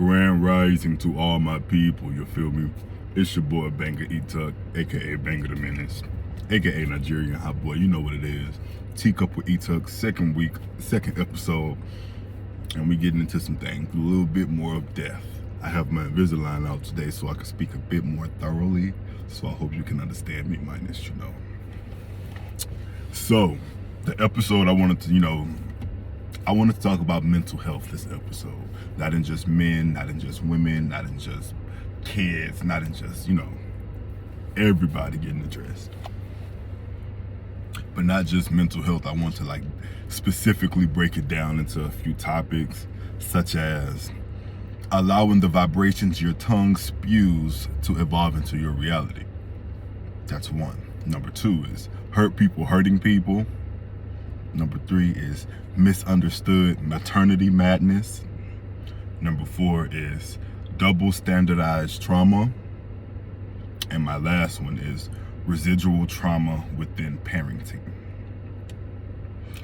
Grand rising to all my people, you feel me? It's your boy Banger Etuk, aka Banger the Menace, aka Nigerian Hot Boy. You know what it is. Teacup with Etuk, second week, second episode, and we getting into some things, a little bit more of death. I have my Invisalign out today so I can speak a bit more thoroughly, so I hope you can understand me minus, you know. So, the episode I wanted to talk about mental health this episode. Not in just men, not in just women, not in just kids, not in just, everybody getting addressed. But not just mental health. I want to specifically break it down into a few topics, such as allowing the vibrations your tongue spews to evolve into your reality. That's one. Number two is hurt people hurting people. Number three is misunderstood maternity madness. Number four is double standardized trauma. And my last one is residual trauma within parenting.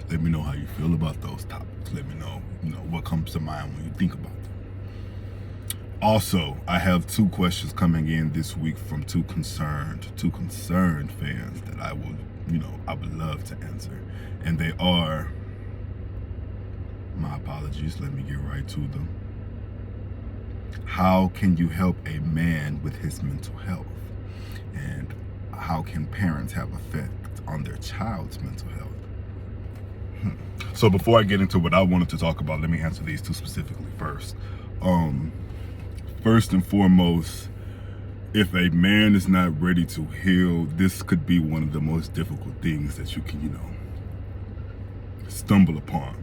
Let me know how you feel about those topics. Let me know, what comes to mind when you think about them. Also, I have two questions coming in this week from two concerned fans that I would love to answer. And they are, my apologies, let me get right to them. How can you help a man with his mental health? And how can parents have effect on their child's mental health? So before I get into what I wanted to talk about, let me answer these two specifically first. First and foremost, if a man is not ready to heal, this could be one of the most difficult things that you can, stumble upon.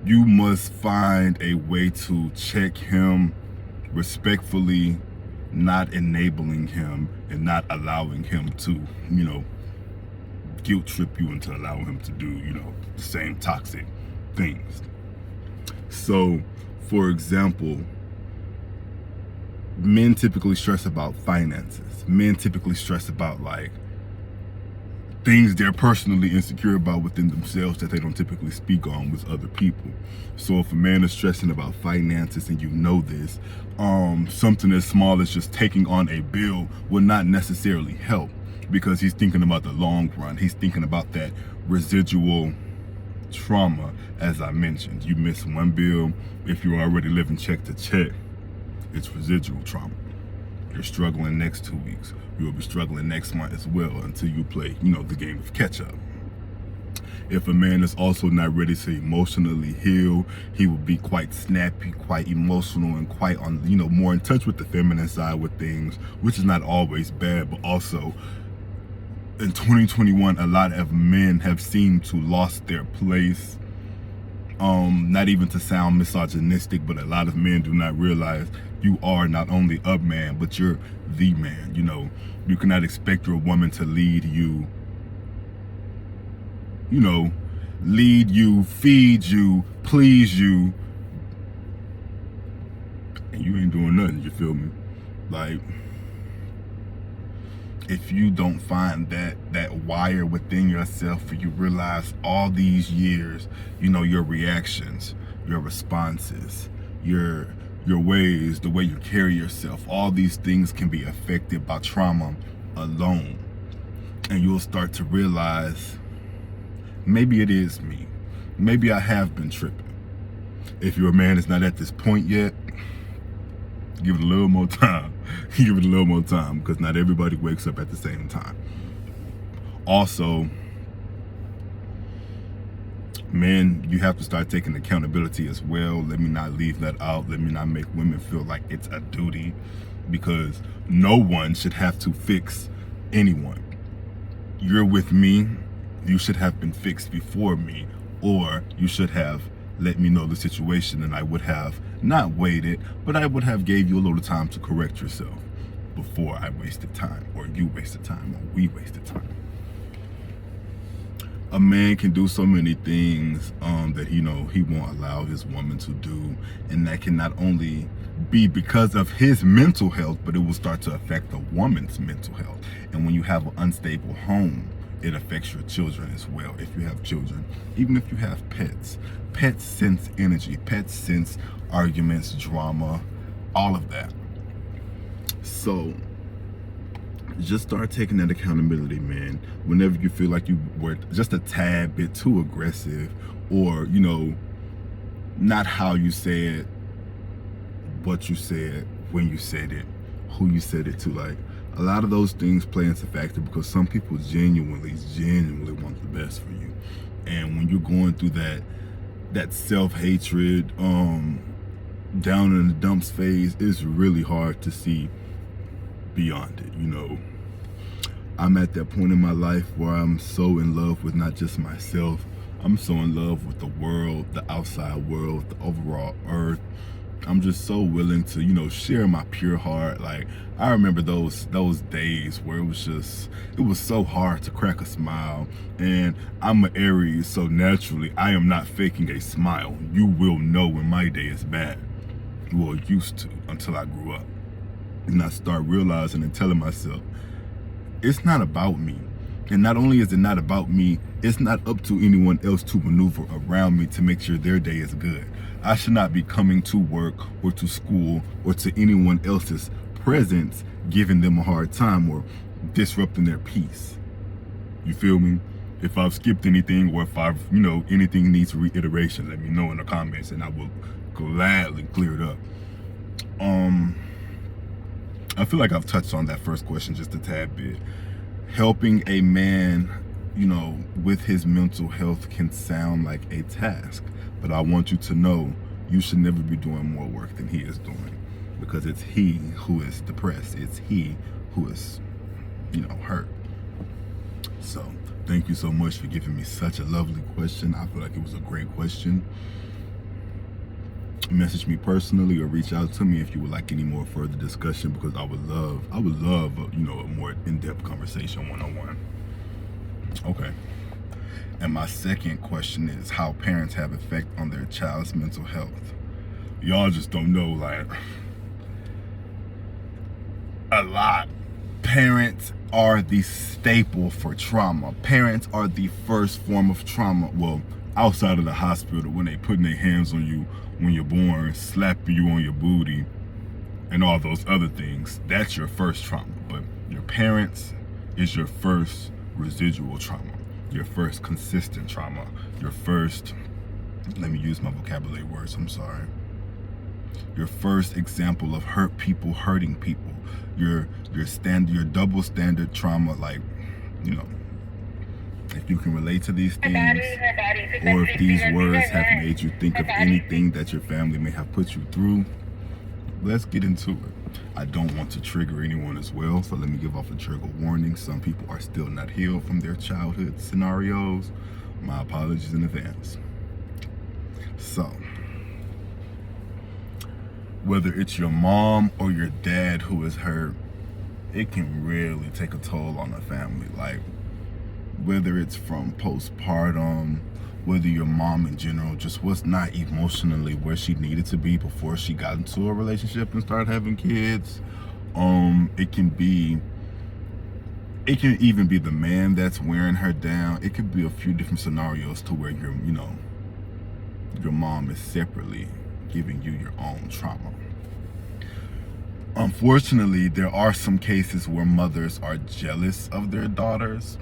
You must find a way to check him respectfully, not enabling him and not allowing him to, guilt trip you into allowing him to do, the same toxic things. So, for example, men typically stress about finances. Men typically stress about things they're personally insecure about within themselves that they don't typically speak on with other people. So if a man is stressing about finances and you know this, something as small as just taking on a bill will not necessarily help, because he's thinking about the long run. He's thinking about that residual trauma. As I mentioned, you miss one bill, if you're already living check to check, it's residual trauma. You're struggling next 2 weeks. You'll be struggling next month as well until you play, the game of catch up. If a man is also not ready to emotionally heal, he will be quite snappy, quite emotional, and quite on, more in touch with the feminine side with things, which is not always bad, but also in 2021, a lot of men have seemed to lost their place. Not even to sound misogynistic, but a lot of men do not realize you are not only a man, but you're the man. You cannot expect your woman to lead you, feed you, please you, and you ain't doing nothing, you feel me? If you don't find that wire within yourself, where you realize all these years, your reactions, your responses, your ways, the way you carry yourself, all these things can be affected by trauma alone. And you'll start to realize, maybe it is me. Maybe I have been tripping. If your man is not at this point yet, give it a little more time. Give it a little more time, because not everybody wakes up at the same time. Also, men, you have to start taking accountability as well. Let me not leave that out. Let me not make women feel like it's a duty, because no one should have to fix anyone. You're with me. You should have been fixed before me, or you should have let me know the situation, and I would have not waited, but I would have gave you a little time to correct yourself before I wasted time, or you wasted time, or we wasted time. A man can do so many things that he won't allow his woman to do, and that can not only be because of his mental health, but it will start to affect the woman's mental health. And when you have an unstable home, it affects your children as well. If you have children, even if you have pets, pets sense energy, pets sense arguments, drama, all of that. So just start taking that accountability, man. Whenever you feel like you were just a tad bit too aggressive, or, you know, not how you said what you said, when you said it, who you said it to. Like, a lot of those things play into factor, because some people genuinely want the best for you. And when you're going through that self-hatred, down in the dumps phase, it's really hard to see beyond it, you know. I'm at that point in my life where I'm so in love with not just myself, I'm so in love with the world, the outside world, the overall earth. I'm just so willing to, you know, share my pure heart. Like, I remember those days where it was so hard to crack a smile. And I'm an Aries, so naturally I am not faking a smile. You will know when my day is bad. Well, used to, until I grew up. And I start realizing and telling myself, it's not about me. And not only is it not about me, it's not up to anyone else to maneuver around me to make sure their day is good. I should not be coming to work or to school or to anyone else's presence giving them a hard time or disrupting their peace. You feel me? If I've skipped anything, or if I've, you know, anything needs reiteration, let me know in the comments and I will gladly clear it up. I feel like I've touched on that first question just a tad bit. Helping a man, you know, with his mental health can sound like a task, but I want you to know you should never be doing more work than he is doing, because it's he who is depressed. It's he who is, you know, hurt. So thank you so much for giving me such a lovely question. I feel like it was a great question. Message me personally or reach out to me if you would like any more further discussion, because I would love, you know, a more in-depth conversation one-on-one. Okay. And my second question is how parents have effect on their child's mental health. Y'all just don't know, like, a lot. Parents are the staple for trauma. Parents are the first form of trauma. Well, outside of the hospital, when they putting their hands on you when you're born, slapping you on your booty, and all those other things, that's your first trauma. But your parents is your first residual trauma, your first consistent trauma, your first, let me use my vocabulary words, I'm sorry, your first example of hurt people hurting people, your double standard trauma. Like, you know, if you can relate to these things, or if these words have made you think of anything that your family may have put you through, let's get into it. I don't want to trigger anyone as well, so let me give off a trigger warning. Some people are still not healed from their childhood scenarios. My apologies in advance. So, whether it's your mom or your dad who is hurt, it can really take a toll on a family. Like, whether it's from postpartum, whether your mom in general just was not emotionally where she needed to be before she got into a relationship and started having kids. It can even be the man that's wearing her down. It could be a few different scenarios to where your mom is separately giving you your own trauma. Unfortunately, there are some cases where mothers are jealous of their daughters.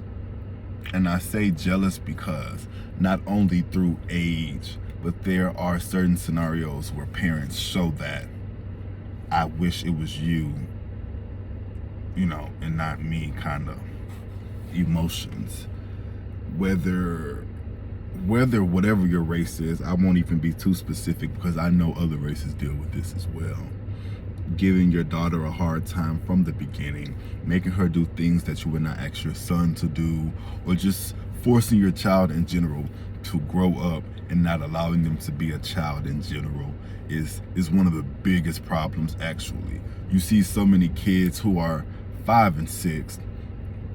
And I say jealous because not only through age, but there are certain scenarios where parents show that I wish it was you, you know, and not me kind of emotions. Whether whatever your race is, I won't even be too specific because I know other races deal with this as well. Giving your daughter a hard time from the beginning, making her do things that you would not ask your son to do, or just forcing your child in general to grow up and not allowing them to be a child in general is one of the biggest problems. Actually, you see so many kids who are 5 and 6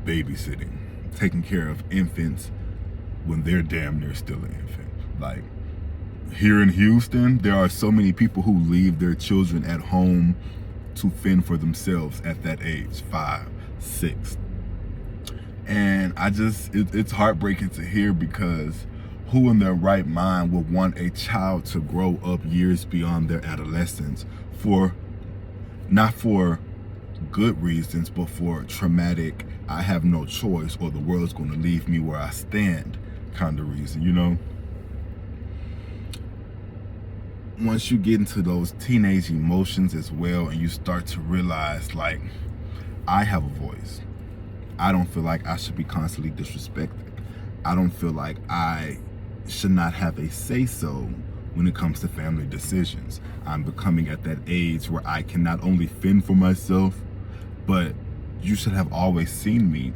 babysitting, taking care of infants when they're damn near still an infant. Like, here in Houston, there are so many people who leave their children at home to fend for themselves at that age, 5, 6. And it's heartbreaking to hear, because who in their right mind would want a child to grow up years beyond their adolescence not for good reasons, but for traumatic, I have no choice or the world's going to leave me where I stand kind of reason, you know? Once you get into those teenage emotions as well, and you start to realize, like, I have a voice. I don't feel like I should be constantly disrespected. I don't feel like I should not have a say-so when it comes to family decisions. I'm becoming at that age where I can not only fend for myself, but you should have always seen me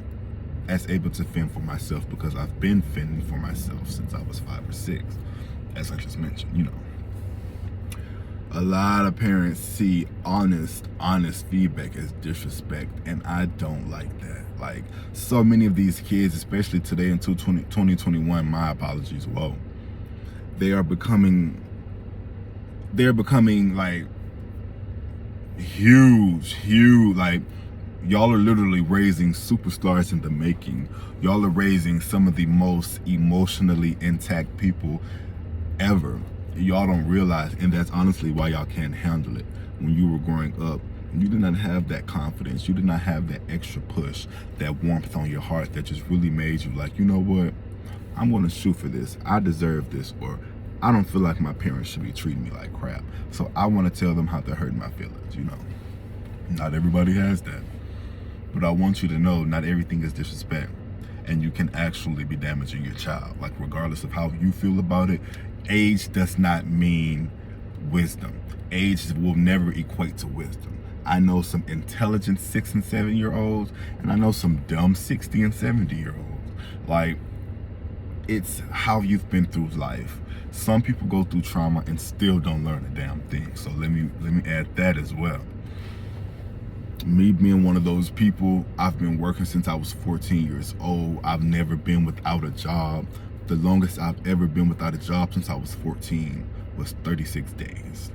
as able to fend for myself, because I've been fending for myself since I was 5 or 6, as I just mentioned, you know. A lot of parents see honest feedback as disrespect, and I don't like that. Like, so many of these kids, especially today in 2021, my apologies, whoa, they're becoming like huge, like, y'all are literally raising superstars in the making. Y'all are raising some of the most emotionally intact people ever. Y'all don't realize, and that's honestly why y'all can't handle it. When you were growing up, you did not have that confidence. You did not have that extra push, that warmth on your heart that just really made you like, you know what? I'm going to shoot for this. I deserve this. Or I don't feel like my parents should be treating me like crap, so I want to tell them how they're hurting my feelings, you know? Not everybody has that. But I want you to know, not everything is disrespect. And you can actually be damaging your child. Like, regardless of how you feel about it, age does not mean wisdom. Age will never equate to wisdom. I know some intelligent 6 and 7 year olds, and I know some dumb 60 and 70 year olds. Like, it's how you've been through life. Some people go through trauma and still don't learn a damn thing. So let me add that as well. Me being one of those people, I've been working since I was 14 years old. I've never been without a job. The longest I've ever been without a job since I was 14 was 36 days.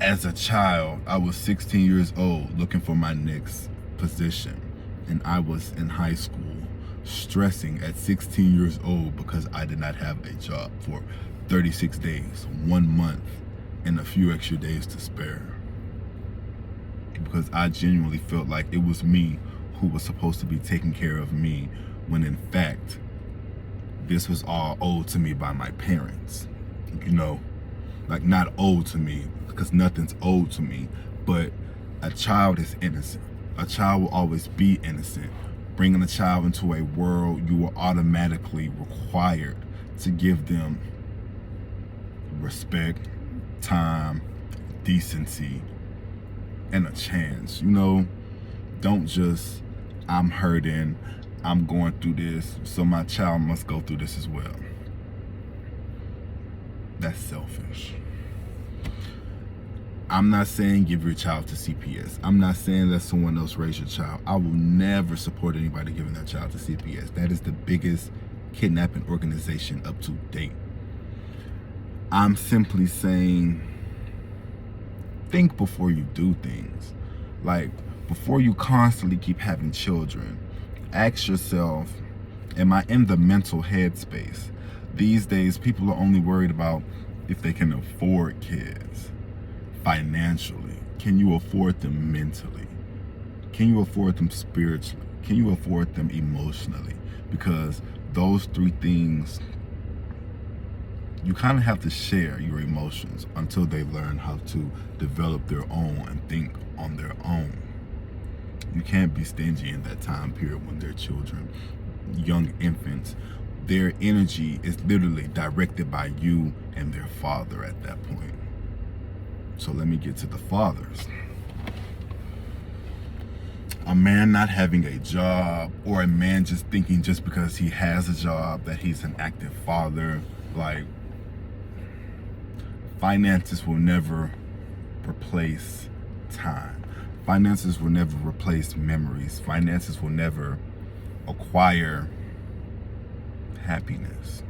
As a child, I was 16 years old looking for my next position. And I was in high school stressing at 16 years old because I did not have a job for 36 days, 1 month, and a few extra days to spare. Because I genuinely felt like it was me who was supposed to be taking care of me, when in fact, this was all owed to me by my parents. You know, like, not owed to me, because nothing's owed to me, but a child is innocent. A child will always be innocent. Bringing a child into a world, you are automatically required to give them respect, time, decency, and a chance. You know, don't just, I'm hurting, I'm going through this, so my child must go through this as well. That's selfish. I'm not saying give your child to CPS. I'm not saying let someone else raise your child. I will never support anybody giving their child to CPS. That is the biggest kidnapping organization up to date. I'm simply saying, think before you do things. Like, before you constantly keep having children, ask yourself, am I in the mental headspace? These days, people are only worried about if they can afford kids. Financially, can you afford them mentally? Can you afford them spiritually? Can you afford them emotionally? Because those 3 things, you kind of have to share your emotions until they learn how to develop their own and think on their own. You can't be stingy in that time period when they're children, young infants. Their energy is literally directed by you and their father at that point. So let me get to the fathers. A man not having a job, or a man just thinking just because he has a job that he's an active father. Like, finances will never replace time. Finances will never replace memories. Finances will never acquire happiness.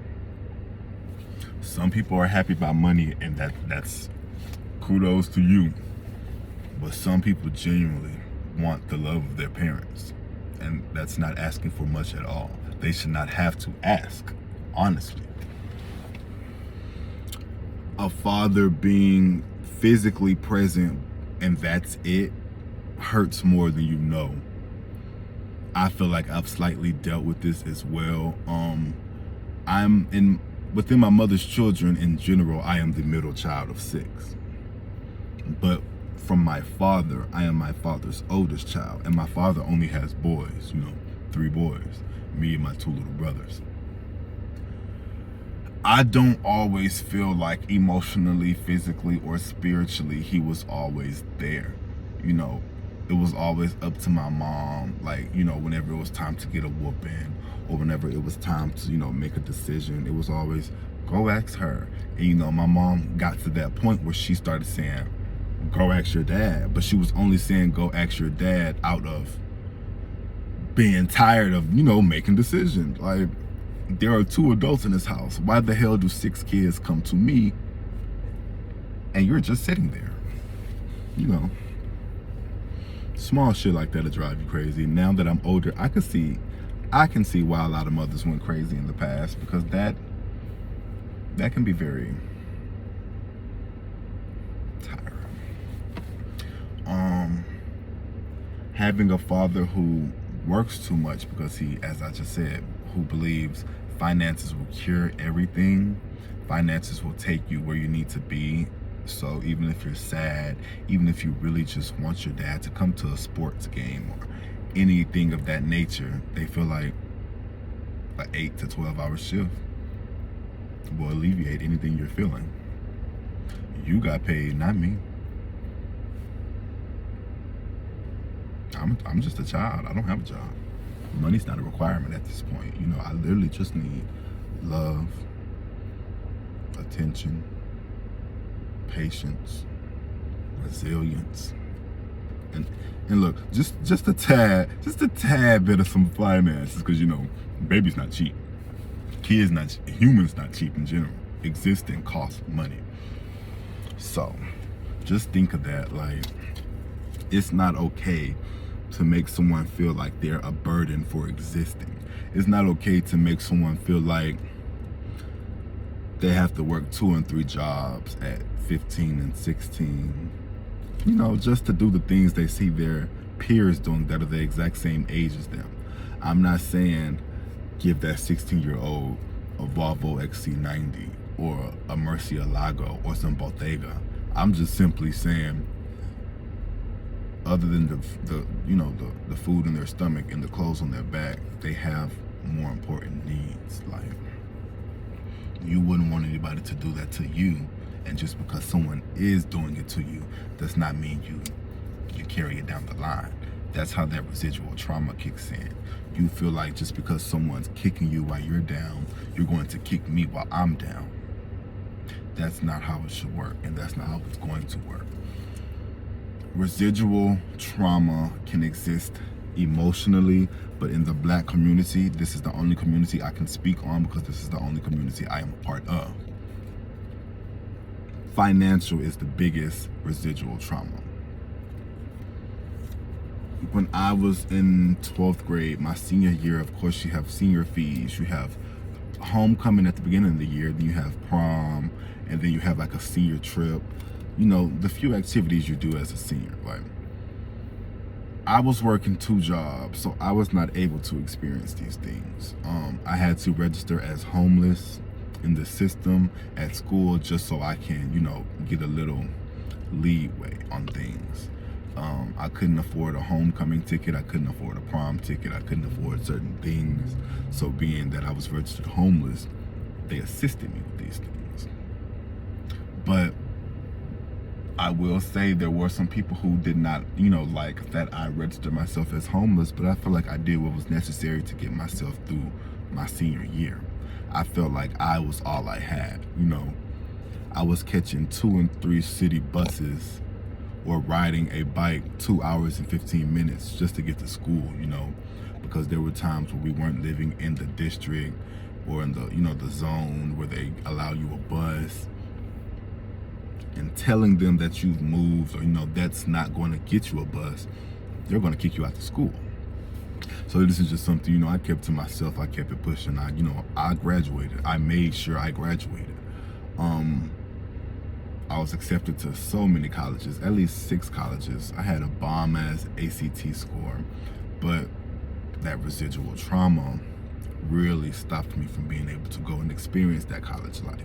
Some people are happy by money, and that's kudos to you. But some people genuinely want the love of their parents. and that's not asking for much at all. They should not have to ask, honestly. A father being physically present and that's it hurts more than you know. I feel like I've slightly dealt with this as well. Within my mother's children in general, I am the middle child of 6. But from my father, I am my father's oldest child, and my father only has boys, 3 boys, me and my 2 little brothers. I don't always feel like emotionally, physically, or spiritually he was always there. It was always up to my mom, whenever it was time to get a whooping or whenever it was time to, make a decision, it was always, go ask her. And, my mom got to that point where she started saying, go ask your dad. But she was only saying, go ask your dad out of being tired of, making decisions. Like, there are 2 adults in this house. Why the hell do 6 kids come to me and you're just sitting there? Small shit like that'll drive you crazy. Now that I'm older, I can see why a lot of mothers went crazy in the past, because that can be very tiring. Having a father who works too much because he, as I just said, who believes finances will cure everything. Finances will take you where you need to be. So even if you're sad, even if you really just want your dad to come to a sports game or anything of that nature, they feel like an 8 to 12 hour shift will alleviate anything you're feeling. You got paid, not me. I'm just a child. I don't have a job. Money's not a requirement at this point. I literally just need love, attention, patience, resilience, and look, just a tad bit of some finances, because baby's not cheap, humans not cheap in general. Existing costs money. So just think of that. Like, it's not okay to make someone feel like they're a burden for existing. It's not okay to make someone feel like they have to work 2 and 3 jobs at 15 and 16, just to do the things they see their peers doing that are the exact same age as them. I'm not saying give that 16-year-old a Volvo XC90 or a Murcielago or some Bottega. I'm just simply saying, other than the food in their stomach and the clothes on their back, they have more important needs. Like, you wouldn't want anybody to do that to you, and just because someone is doing it to you does not mean you carry it down the line. That's how that residual trauma kicks in. You feel like just because someone's kicking you while you're down, you're going to kick me while I'm down. That's not how it should work, and that's not how it's going to work. Residual trauma can exist emotionally, but in the Black community, this is the only community I can speak on because this is the only community I am a part of. Financial is the biggest residual trauma. When I was in 12th grade, my senior year, of course, you have senior fees, you have homecoming at the beginning of the year, then you have prom, and then you have like a senior trip. The few activities you do as a senior. Like, I was working 2 jobs, so I was not able to experience these things. I had to register as homeless in the system at school just so I can, get a little leeway on things. I couldn't afford a homecoming ticket. I couldn't afford a prom ticket. I couldn't afford certain things. So being that I was registered homeless, they assisted me with these things. But I will say there were some people who did not, like that I registered myself as homeless, but I feel like I did what was necessary to get myself through my senior year. I felt like I was all I had. I was catching 2 and 3 city buses or riding a bike 2 hours and 15 minutes just to get to school, because there were times where we weren't living in the district or in the, the zone where they allow you a bus. And telling them that you've moved or, that's not going to get you a bus, they're going to kick you out of school. So this is just something, you know, I kept to myself. I kept it pushing. I graduated. I made sure I graduated. I was accepted to so many colleges, at least 6 colleges. I had a bomb-ass ACT score, but that residual trauma really stopped me from being able to go and experience that college life.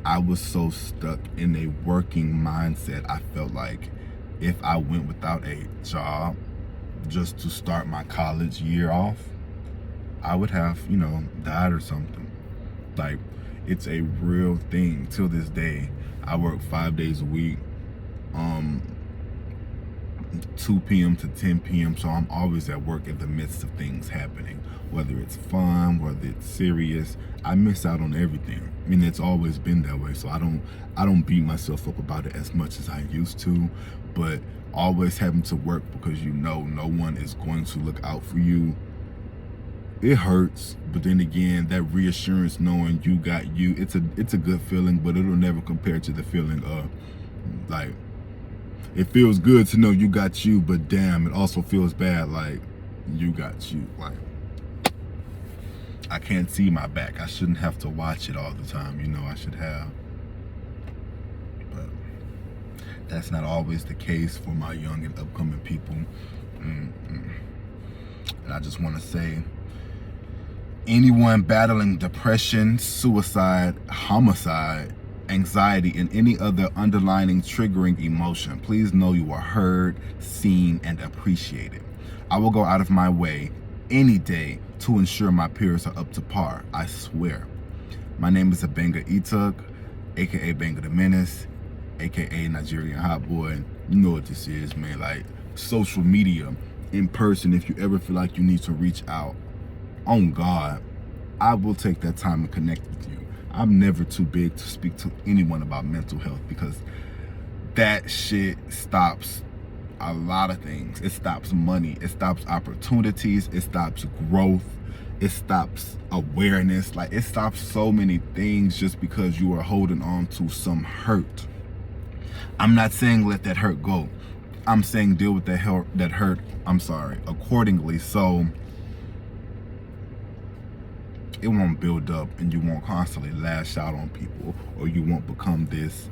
I was so stuck in a working mindset. I felt like if I went without a job just to start my college year off, I would have, you know, died or something. Like, it's a real thing. Till this day, I work 5 days a week, 2 p.m. to 10 p.m. So I'm always at work in the midst of things happening, whether it's fun, whether it's serious. I miss out on everything. I mean, it's always been that way. So I don't beat myself up about it as much as I used to, but always having to work because you know no one is going to look out for you, it hurts. But then again, that reassurance knowing you got you, it's a good feeling, but it'll never compare to the feeling of, like, it feels good to know you got you, but damn, it also feels bad like you got you. Like, I can't see my back. I shouldn't have to watch it all the time, you know, I should have. But that's not always the case for my young and upcoming people. And I just want to say, anyone battling depression, suicide, homicide, anxiety, and any other underlining triggering emotion, please know you are heard, seen, and appreciated. I will go out of my way any day to ensure my peers are up to par, I swear. My name is Abenga Etuk, aka Benga the Menace, aka Nigerian Hot Boy. You know what this is, man. Like, social media, in person, if you ever feel like you need to reach out, on God, I will take that time and connect with you. I'm never too big to speak to anyone about mental health, because that shit stops a lot of things. It stops money, it stops opportunities, it stops growth, it stops awareness. Like, it stops so many things just because you are holding on to some hurt. I'm not saying let that hurt go. I'm saying deal with that hurt, accordingly, so it won't build up and you won't constantly lash out on people, or you won't become this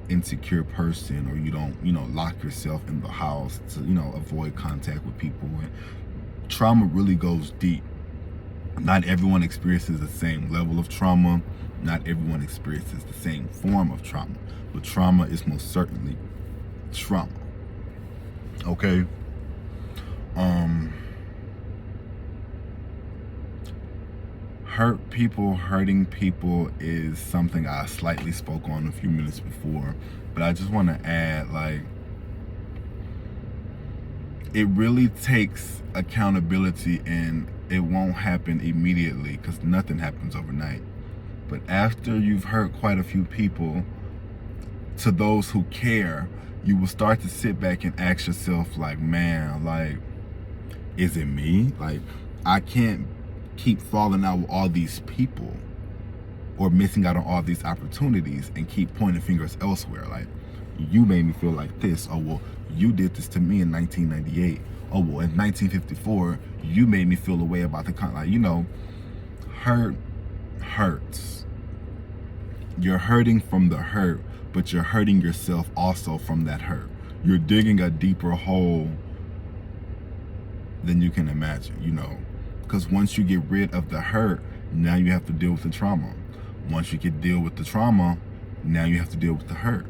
insecure person, or you don't, you know, lock yourself in the house to, you know, avoid contact with people. And trauma really goes deep. Not everyone experiences the same level of trauma. Not everyone experiences the same form of trauma, but trauma is most certainly trauma. Okay? Hurting people is something I slightly spoke on a few minutes before, but I just want to add, like, it really takes accountability, and it won't happen immediately because nothing happens overnight. But after you've hurt quite a few people, to those who care, you will start to sit back and ask yourself, like, man, like, is it me? Like, I can't keep falling out with all these people or missing out on all these opportunities and keep pointing fingers elsewhere. Like, you made me feel like this. Oh, well, you did this to me in 1998. Oh, well, in 1954, you made me feel a way about the like, you know, hurt hurts. You're hurting from the hurt, but you're hurting yourself also from that hurt. You're digging a deeper hole than you can imagine, you know. Because once you get rid of the hurt, now you have to deal with the trauma. Once you can deal with the trauma, now you have to deal with the hurt.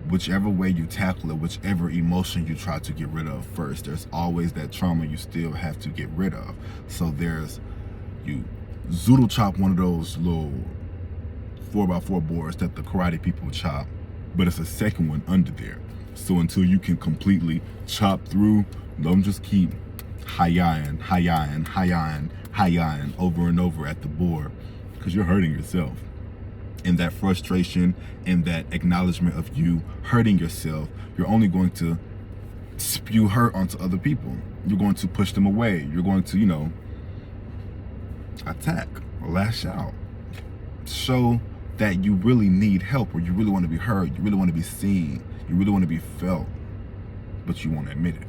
Whichever way you tackle it, whichever emotion you try to get rid of first, there's always that trauma you still have to get rid of. So you zoodle chop one of those little 4x4 boards that the karate people chop, but it's a second one under there. So until you can completely chop through, don't just keep hi-ying over and over at the board, because you're hurting yourself. And that frustration and that acknowledgement of you hurting yourself, you're only going to spew hurt onto other people. You're going to push them away. You're going to, you know, attack or lash out. Show that you really need help, or you really want to be heard, you really want to be seen, you really want to be felt, but you won't admit it.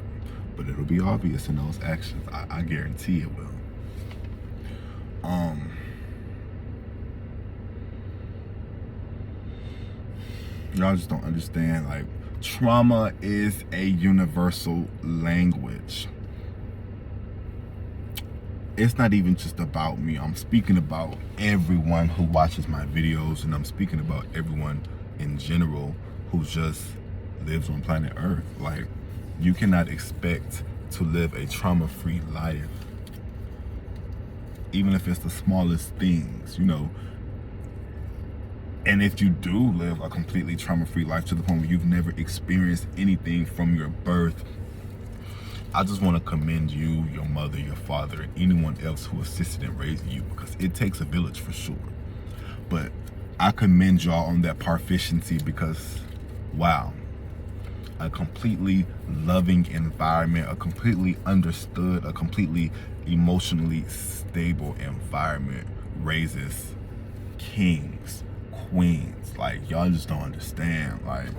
but it'll be obvious in those actions. I guarantee it will. Y'all just don't understand. Like, trauma is a universal language. It's not even just about me. I'm speaking about everyone who watches my videos, and I'm speaking about everyone in general who just lives on planet Earth. Like, you cannot expect to live a trauma-free life, even if it's the smallest things, you know. And if you do live a completely trauma-free life to the point where you've never experienced anything from your birth, I just want to commend you, your mother, your father, and anyone else who assisted in raising you, because it takes a village for sure. But I commend y'all on that proficiency, because, wow, a completely loving environment, a completely understood, a completely emotionally stable environment raises kings, queens. Like, y'all just don't understand. Like,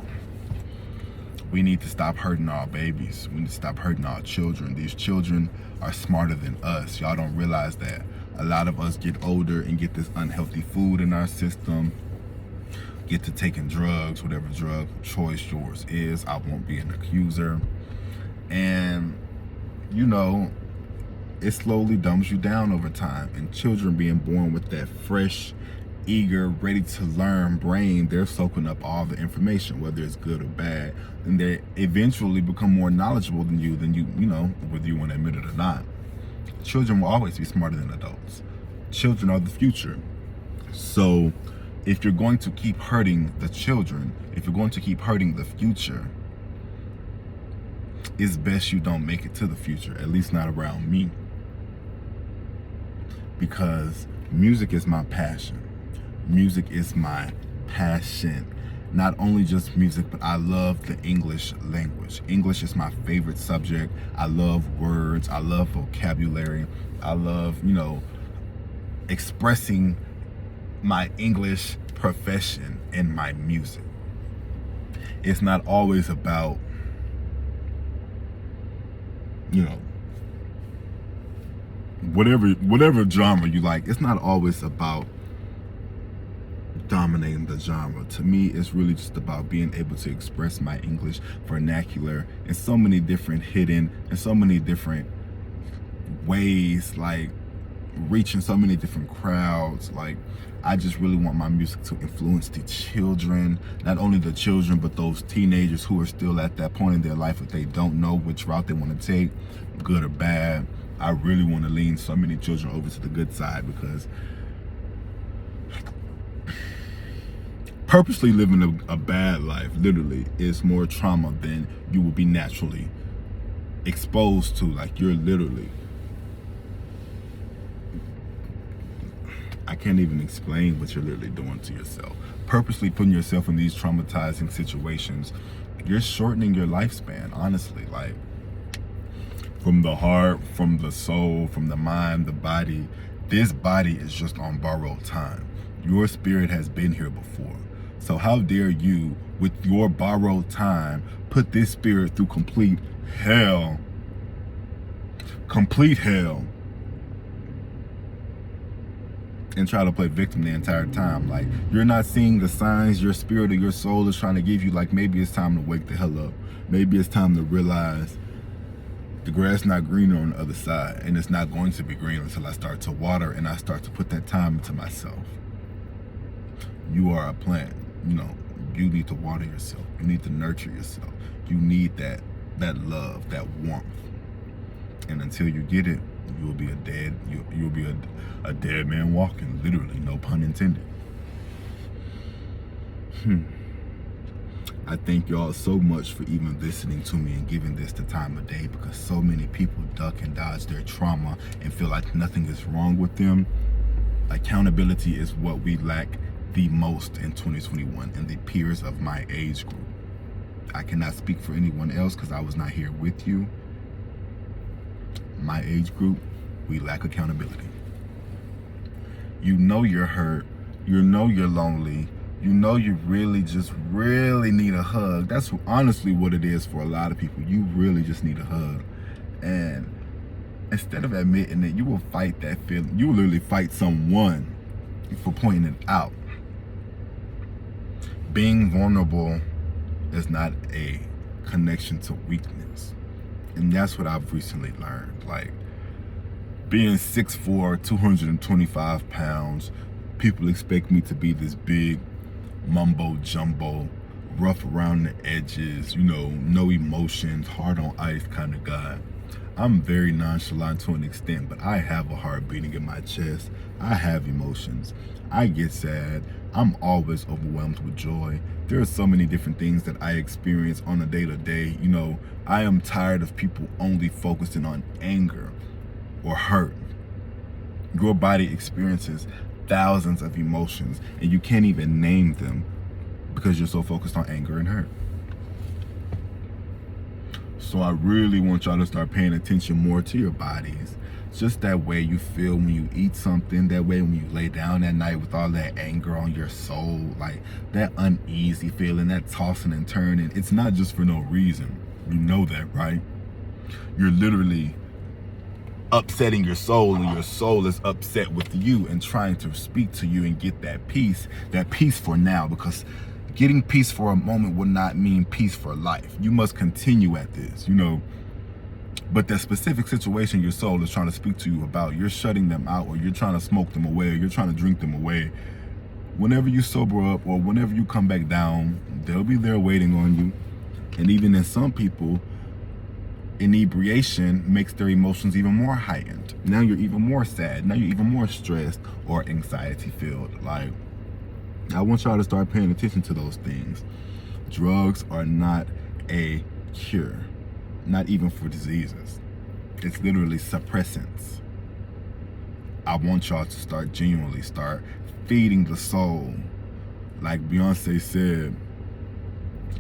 we need to stop hurting our babies. We need to stop hurting our children. These children are smarter than us. Y'all don't realize that. A lot of us get older and get this unhealthy food in our system, get to taking drugs, whatever drug choice yours is. I won't be an accuser. And, you know, it slowly dumbs you down over time. And children being born with that fresh, eager, ready to learn brain, they're soaking up all the information, whether it's good or bad, and they eventually become more knowledgeable than you know, whether you want to admit it or not. Children will always be smarter than adults. Children are the future. So if you're going to keep hurting the children, if you're going to keep hurting the future, it's best you don't make it to the future, at least not around me. Because music is my passion. Music is my passion. Not only just music, but I love the English language. English is my favorite subject. I love words. I love vocabulary. I love, you know, expressing my English profession in my music. It's not always about, you know, whatever genre you like. It's not always about dominating the genre. To me, it's really just about being able to express my English vernacular in so many different hidden and so many different ways, like reaching so many different crowds. Like, I just really want my music to influence the children, not only the children, but those teenagers who are still at that point in their life that they don't know which route they want to take, good or bad. I really want to lean so many children over to the good side, because purposely living a bad life, literally, is more trauma than you will be naturally exposed to. Like, you're literally, I can't even explain what you're literally doing to yourself. Purposely putting yourself in these traumatizing situations, you're shortening your lifespan, honestly. Like, from the heart, from the soul, from the mind, the body, this body is just on borrowed time. Your spirit has been here before. So how dare you, with your borrowed time, put this spirit through complete hell, and try to play victim the entire time. Like, you're not seeing the signs your spirit or your soul is trying to give you. Like, maybe it's time to wake the hell up. Maybe it's time to realize the grass not greener on the other side, and it's not going to be green until I start to water and I start to put that time into myself. You are a plant. You know, you need to water yourself. You need to nurture yourself. You need that love, that warmth. And until you get it, you'll be you'll be a dead man walking, literally, no pun intended. I thank y'all so much for even listening to me and giving this the time of day, because so many people duck and dodge their trauma and feel like nothing is wrong with them. Accountability is what we lack the most in 2021 and the peers of my age group. I cannot speak for anyone else because I was not here with you. My age group, we lack accountability. You know you're hurt. You know you're lonely. You know you really need a hug. That's honestly what it is for a lot of people. You really just need a hug. And instead of admitting it, you will fight that feeling. You will literally fight someone for pointing it out. Being vulnerable is not a connection to weakness. And that's what I've recently learned. Like, being 6'4", 225 pounds, people expect me to be this big mumbo jumbo, rough around the edges, no emotions, hard on ice kind of guy. I'm very nonchalant to an extent, but I have a heart beating in my chest. I have emotions. I get sad. I'm always overwhelmed with joy. There are so many different things that I experience on a day-to-day. I am tired of people only focusing on anger or hurt. Your body experiences thousands of emotions, and you can't even name them because you're so focused on anger and hurt. So I really want y'all to start paying attention more to your bodies. Just that way you feel when you eat something, that way when you lay down at night with all that anger on your soul, like that uneasy feeling, that tossing and turning. It's not just for no reason. You know that, right? You're literally upsetting your soul, and your soul is upset with you and trying to speak to you and get that peace for now, because getting peace for a moment will not mean peace for life. You must continue at this, But that specific situation your soul is trying to speak to you about, you're shutting them out, or you're trying to smoke them away, or you're trying to drink them away. Whenever you sober up or whenever you come back down, they'll be there waiting on you. And even in some people, inebriation makes their emotions even more heightened. Now you're even more sad. Now you're even more stressed or anxiety filled. Like, I want y'all to start paying attention to those things. Drugs are not a cure, not even for diseases. It's literally suppressants. I want y'all to genuinely start feeding the soul. Like Beyonce said,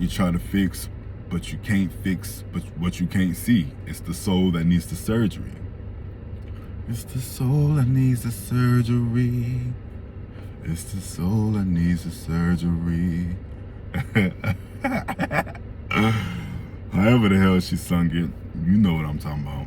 you try to fix, but you can't fix but what you can't see. It's the soul that needs the surgery. It's the soul that needs the surgery. It's the soul that needs the surgery. However the hell she sung it, you know what I'm talking about.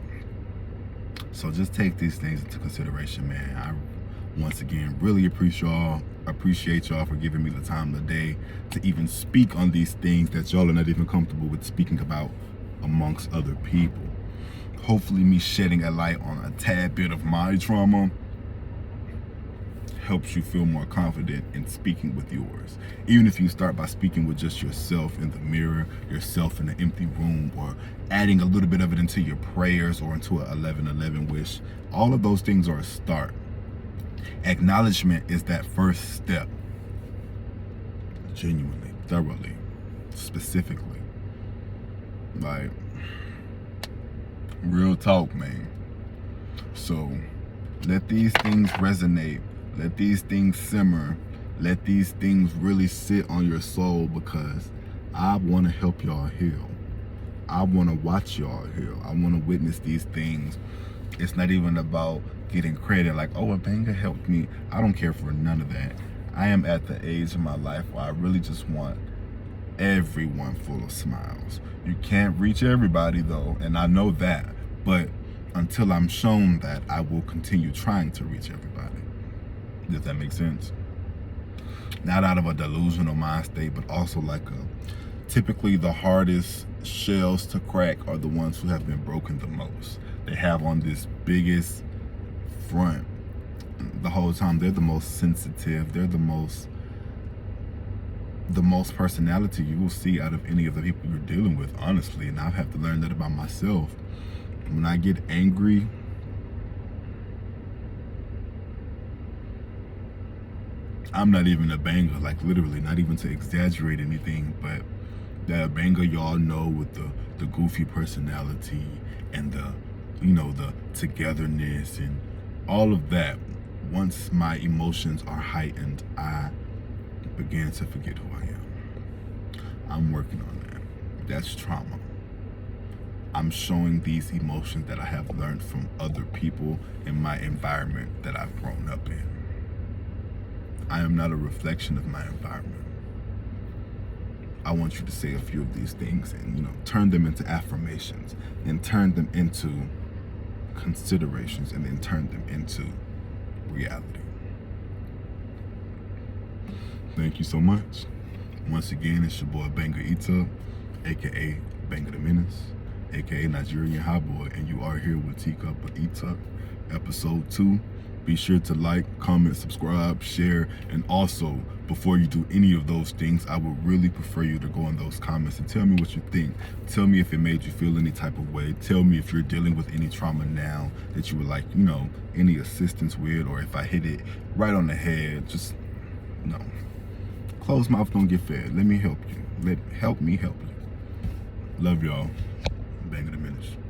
So just take these things into consideration, man. I, once again, really appreciate y'all for giving me the time today to even speak on these things that y'all are not even comfortable with speaking about amongst other people. Hopefully me shedding a light on a tad bit of my trauma helps you feel more confident in speaking with yours. Even if you start by speaking with just yourself in the mirror, yourself in an empty room, or adding a little bit of it into your prayers or into a 11:11 wish, all of those things are a start. Acknowledgement is that first step. Genuinely, thoroughly, specifically. Like, real talk, man. So let these things resonate. Let these things simmer. Let these things really sit on your soul, because I want to help y'all heal. I want to watch y'all heal. I want to witness these things. It's not even about getting credit like, oh, a banger helped me. I don't care for none of that. I am at the age of my life where I really just want everyone full of smiles. You can't reach everybody though, and I know that. But until I'm shown that, I will continue trying to reach everybody. Does that make sense? Not out of a delusional mind state, but also like typically the hardest shells to crack are the ones who have been broken the most. They have on this biggest front the whole time. They're the most sensitive. They're the most personality you will see out of any of the people you're dealing with, honestly. And I have to learn that about myself. When I get angry, I'm not even a banger, like literally, not even to exaggerate anything, but that banger y'all know with the goofy personality and the togetherness and all of that. Once my emotions are heightened, I begin to forget who I am. I'm working on that. That's trauma. I'm showing these emotions that I have learned from other people in my environment that I've grown up in. I am not a reflection of my environment. I want you to say a few of these things and, you know, turn them into affirmations and turn them into considerations and then turn them into reality. Thank you so much. Once again, it's your boy Banger Etuk, aka Banger the Menace, aka Nigerian High Boy, and you are here with Teacup with Etuk, episode 2. Be sure to like, comment, subscribe, share, and also, before you do any of those things, I would really prefer you to go in those comments and tell me what you think. Tell me if it made you feel any type of way. Tell me if you're dealing with any trauma now that you would like, you know, any assistance with, or if I hit it right on the head. Just, no. Closed mouth don't get fed. Let me help you. Help me help you. Love y'all. Banger the Menace.